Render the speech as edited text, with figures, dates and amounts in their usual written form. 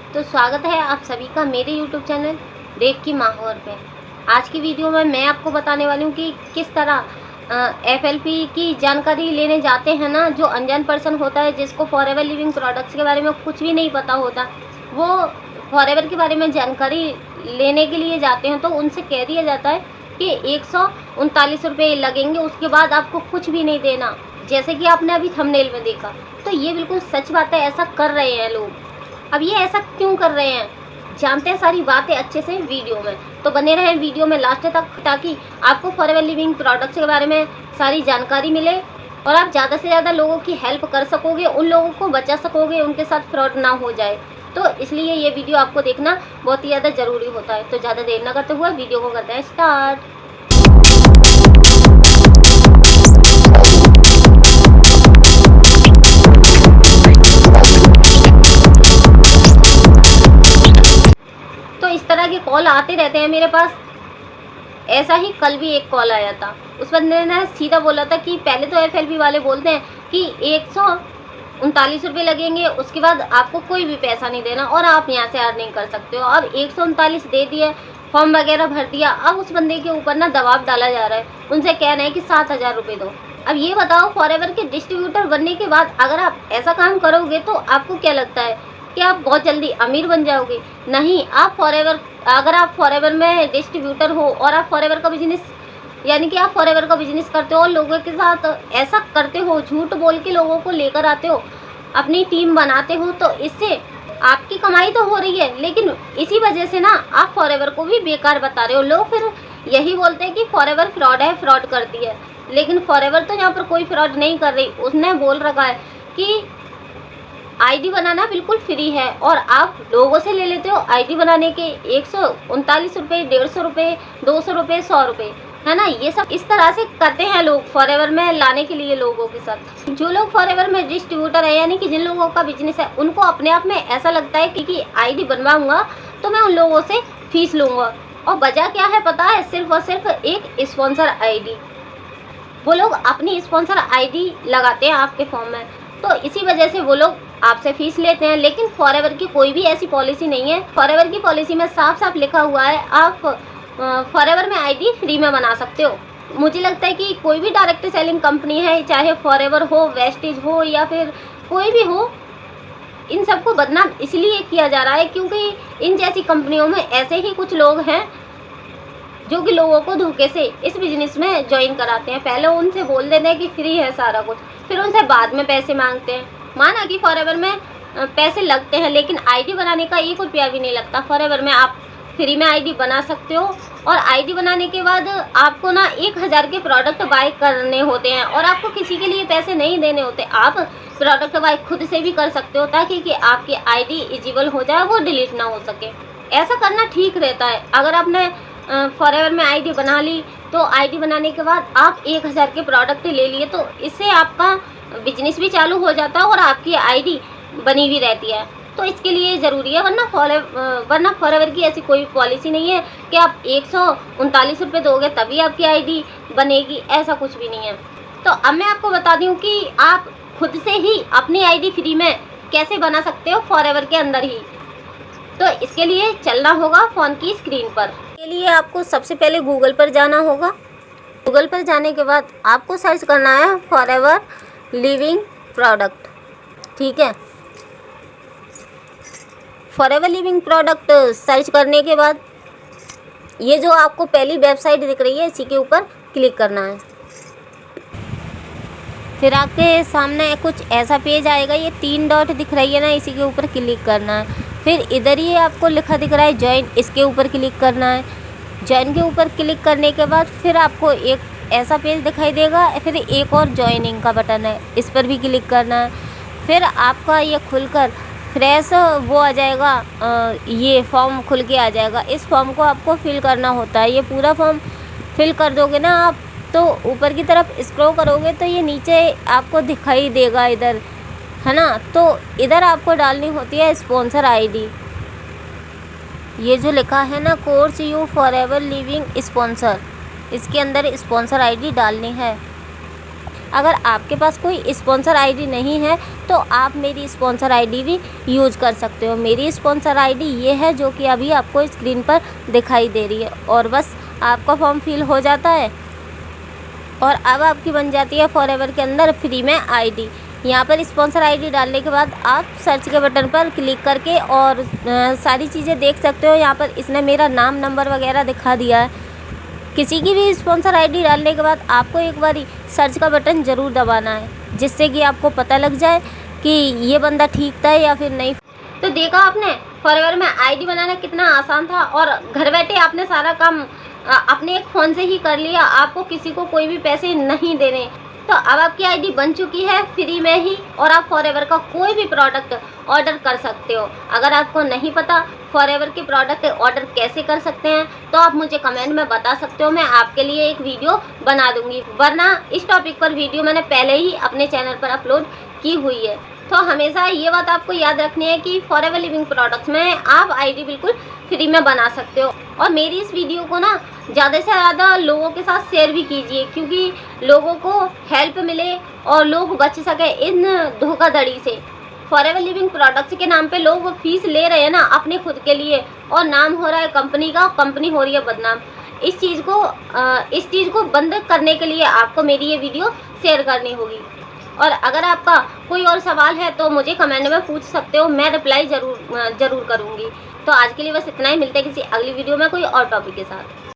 तो स्वागत है आप सभी का मेरे YouTube चैनल रेख की माहौर पे। आज की वीडियो में मैं आपको बताने वाली हूँ कि किस तरह FLP की जानकारी लेने जाते हैं ना, जो अनजान पर्सन होता है जिसको फॉरएवर लिविंग प्रोडक्ट्स के बारे में कुछ भी नहीं पता होता, वो फॉरएवर के बारे में जानकारी लेने के लिए जाते हैं तो उनसे कह दिया जाता है कि 139 रुपये लगेंगे, उसके बाद आपको कुछ भी नहीं देना, जैसे कि आपने अभी थंबनेल में देखा। तो ये बिल्कुल सच बात है, ऐसा कर रहे हैं लोग। अब ये ऐसा क्यों कर रहे हैं, जानते हैं सारी बातें अच्छे से वीडियो में, तो बने रहें वीडियो में लास्ट तक ताकि आपको फॉरएवर लिविंग प्रोडक्ट्स के बारे में सारी जानकारी मिले और आप ज़्यादा से ज़्यादा लोगों की हेल्प कर सकोगे, उन लोगों को बचा सकोगे, उनके साथ फ्रॉड ना हो जाए। तो इसलिए ये वीडियो आपको देखना बहुत ही ज़्यादा ज़रूरी होता है। तो ज़्यादा देर ना करते हुए वीडियो को करते हैं स्टार्ट। तो इस तरह के कॉल आते रहते हैं मेरे पास। ऐसा ही कल भी एक कॉल आया था, उस बंदे ने सीधा बोला था कि पहले तो FLP वाले बोलते हैं कि 139 रुपये लगेंगे, उसके बाद आपको कोई भी पैसा नहीं देना और आप यहाँ से अर्निंग कर सकते हो। अब 139 दे दिए, फॉर्म वगैरह भर दिया, अब उस बंदे के ऊपर ना दबाव डाला जा रहा है, उनसे कह रहे हैं कि 7,000 रुपये दो। अब ये बताओ, फॉरएवर के डिस्ट्रीब्यूटर बनने के बाद अगर आप ऐसा काम करोगे तो आपको क्या लगता है कि आप बहुत जल्दी अमीर बन जाओगे? नहीं, अगर आप फॉरएवर में डिस्ट्रीब्यूटर हो और आप फॉरएवर का बिजनेस, यानी कि आप फॉरएवर का बिजनेस करते हो और लोगों के साथ ऐसा करते हो, झूठ बोल के लोगों को लेकर आते हो, अपनी टीम बनाते हो, तो इससे आपकी कमाई तो हो रही है, लेकिन इसी वजह से ना आप फॉरएवर को भी बेकार बता रहे हो। लोग फिर यही बोलते हैं कि फॉरएवर फ्रॉड है, फ्रॉड करती है, लेकिन फॉरएवर तो यहाँ पर कोई फ्रॉड नहीं कर रही। उसने बोल रखा है कि आईडी बनाना बिल्कुल फ्री है और आप लोगों से ले लेते हो आईडी बनाने के 139 रुपये, 150 रुपये, 200 रुपये, 100 रुपये, है ना। ये सब इस तरह से करते हैं लोग फॉरएवर में लाने के लिए लोगों के साथ। जो लोग फॉरएवर में डिस्ट्रीब्यूटर है, यानी कि जिन लोगों का बिजनेस है, उनको अपने आप में ऐसा लगता है कि आईडी बनवाऊंगा तो मैं उन लोगों से फीस लूँगा, और वजह क्या है पता है? सिर्फ और सिर्फ एक स्पॉन्सर आईडी। वो लोग अपनी स्पॉन्सर आईडी लगाते हैं आपके फॉर्म में, तो इसी वजह से वो लोग आपसे फीस लेते हैं। लेकिन फॉरएवर की कोई भी ऐसी पॉलिसी नहीं है। फॉरएवर की पॉलिसी में साफ साफ लिखा हुआ है आप फॉरएवर में आईडी फ्री में बना सकते हो। मुझे लगता है कि कोई भी डायरेक्ट सेलिंग कंपनी है, चाहे फॉरएवर हो, वेस्टेज हो, या फिर कोई भी हो, इन सबको बदनाम इसलिए किया जा रहा है क्योंकि इन जैसी कंपनियों में ऐसे ही कुछ लोग हैं जो कि लोगों को धोखे से इस बिजनेस में ज्वाइन कराते हैं। पहले उनसे बोल देते हैं कि फ्री है सारा कुछ, फिर उनसे बाद में पैसे मांगते हैं। माना कि फॉरएवर में पैसे लगते हैं, लेकिन आईडी बनाने का 1 रुपया भी नहीं लगता। फॉरएवर में आप फ्री में आईडी बना सकते हो, और आईडी बनाने के बाद आपको ना 1000 के प्रोडक्ट बाय करने होते हैं और आपको किसी के लिए पैसे नहीं देने होते। आप प्रोडक्ट बाय खुद से भी कर सकते हो ताकि कि आपकी आईडी इजिबल हो जाए, वो डिलीट ना हो सके। ऐसा करना ठीक रहता है। अगर आपने फॉरएवर में आईडी बना ली, तो आईडी बनाने के बाद आप 1000 के प्रोडक्ट ले लिए, तो इससे आपका बिजनेस भी चालू हो जाता है और आपकी आईडी बनी हुई रहती है। तो इसके लिए ज़रूरी है, वरना फॉरएवर की ऐसी कोई पॉलिसी नहीं है कि आप 139 रुपये दोगे तभी आपकी आईडी बनेगी, ऐसा कुछ भी नहीं है। तो अब मैं आपको बता दूँ कि आप खुद से ही अपनी आईडी फ्री में कैसे बना सकते हो फॉरएवर के अंदर ही। तो इसके लिए चलना होगा फ़ोन की स्क्रीन पर। इसके लिए आपको सबसे पहले गूगल पर जाना होगा। गूगल पर जाने के बाद आपको सर्च करना है फॉरएवर लिविंग प्रोडक्ट, ठीक है। फॉरएवर लिविंग प्रोडक्ट सर्च करने के बाद ये जो आपको पहली वेबसाइट दिख रही है, इसी के ऊपर क्लिक करना है। फिर आपके सामने कुछ ऐसा पेज आएगा, ये 3 डॉट दिख रही है ना, इसी के ऊपर क्लिक करना है। फिर इधर ही आपको लिखा दिख रहा है ज्वाइन, इसके ऊपर क्लिक करना है। ज्वाइन के ऊपर क्लिक करने के बाद फिर आपको एक ऐसा पेज दिखाई देगा, फिर एक और ज्वाइनिंग का बटन है, इस पर भी क्लिक करना है। फिर आपका ये खुलकर फ्रेश वो आ जाएगा, ये फॉर्म खुल के आ जाएगा। इस फॉर्म को आपको फिल करना होता है। ये पूरा फॉर्म फिल कर दोगे ना आप, तो ऊपर की तरफ स्क्रॉल करोगे तो ये नीचे आपको दिखाई देगा इधर, है ना। तो इधर आपको डालनी होती है स्पॉन्सर आईडी। ये जो लिखा है ना course you forever living sponsor, इसके अंदर स्पॉन्सर आईडी डालनी है। अगर आपके पास कोई स्पॉन्सर आईडी नहीं है तो आप मेरी स्पॉन्सर आईडी भी यूज़ कर सकते हो। मेरी स्पॉन्सर आईडी ये है जो कि अभी आपको स्क्रीन पर दिखाई दे रही है, और बस आपका फॉर्म फिल हो जाता है और अब आपकी बन जाती है फॉरएवर के अंदर फ्री में आईडी। यहाँ पर स्पॉन्सर आईडी डालने के बाद आप सर्च के बटन पर क्लिक करके और सारी चीज़ें देख सकते हो। यहाँ पर इसने मेरा नाम, नंबर वगैरह दिखा दिया है। किसी की भी स्पॉन्सर आईडी डालने के बाद आपको एक बारी सर्च का बटन ज़रूर दबाना है, जिससे कि आपको पता लग जाए कि ये बंदा ठीक था या फिर नहीं। तो देखा आपने फॉरएवर में आईडी बनाना कितना आसान था, और घर बैठे आपने सारा काम अपने एक फ़ोन से ही कर लिया। आपको किसी को कोई भी पैसे नहीं देने। तो अब आपकी आईडी बन चुकी है फ्री में ही, और आप फॉरएवर का कोई भी प्रोडक्ट ऑर्डर कर सकते हो। अगर आपको नहीं पता फॉरएवर के प्रोडक्ट ऑर्डर कैसे कर सकते हैं तो आप मुझे कमेंट में बता सकते हो, मैं आपके लिए एक वीडियो बना दूंगी। वरना इस टॉपिक पर वीडियो मैंने पहले ही अपने चैनल पर अपलोड की हुई है। तो हमेशा ये बात आपको याद रखनी है कि फॉरएवर लिविंग प्रोडक्ट्स में आप आईडी बिल्कुल फ्री में बना सकते हो। और मेरी इस वीडियो को ना ज़्यादा से ज़्यादा लोगों के साथ शेयर भी कीजिए, क्योंकि लोगों को हेल्प मिले और लोग बच सके इन धोखाधड़ी से। फॉरएवर लिविंग प्रोडक्ट्स के नाम पे लोग फीस ले रहे हैं ना अपने खुद के लिए, और नाम हो रहा है कंपनी का, कंपनी हो रही है बदनाम। इस चीज़ को बंद करने के लिए आपको मेरी ये वीडियो शेयर करनी होगी। और अगर आपका कोई और सवाल है तो मुझे कमेंट में पूछ सकते हो, मैं रिप्लाई ज़रूर करूँगी। तो आज के लिए बस इतना ही। मिलते हैं किसी अगली वीडियो में कोई और टॉपिक के साथ।